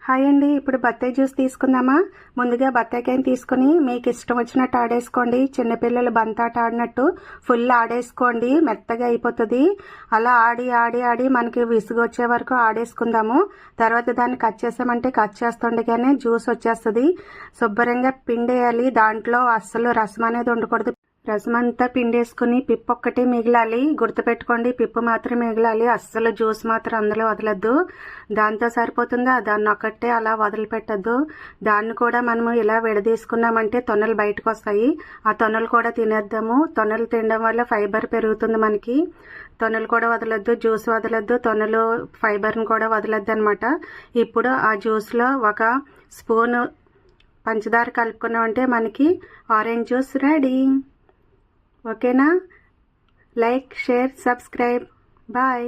Hi అండి. ఇప్పుడు బత్తాయి జ్యూస్ తీసుకుందామా? ముందుగా బత్తాయికాయని తీసుకుని మీకు ఇష్టం వచ్చినట్టు ఆడేసుకోండి. చిన్నపిల్లలు బంతాట ఆడినట్టు ఫుల్ ఆడేసుకోండి, మెత్తగా అయిపోతుంది. అలా ఆడి ఆడి ఆడి మనకి విసుగు వచ్చే వరకు ఆడేసుకుందాము. తర్వాత దాన్ని కట్ చేసామంటే కట్ చేస్తుండగానే జ్యూస్ వచ్చేస్తుంది. శుభ్రంగా పిండేయాలి. దాంట్లో అస్సలు రసం అనేది ఉండకూడదు. రసం అంతా పిండేసుకుని పిప్పు ఒక్కటే మిగిలాలి. గుర్తుపెట్టుకోండి, పిప్పు మాత్రం మిగిలాలి. అస్సలు జ్యూస్ మాత్రం అందులో వదలద్దు. దాంతో సరిపోతుందా? దాన్ని ఒక్కటే అలా వదిలిపెట్టద్దు. దాన్ని కూడా మనము ఇలా విడదీసుకున్నామంటే తొనలు బయటకు వస్తాయి. ఆ తొనలు కూడా తినేద్దాము. తొనలు తినడం వల్ల ఫైబర్ పెరుగుతుంది మనకి. తొనలు కూడా వదలొద్దు, జ్యూస్ వదలొద్దు, తొనలు ఫైబర్ని కూడా వదలొద్దు అనమాట. ఇప్పుడు ఆ జ్యూస్లో ఒక స్పూను పంచదార కలుపుకున్నామంటే మనకి ఆరెంజ్ జ్యూస్ రెడీ. ఓకేనా? Like, share, subscribe. బాయ్.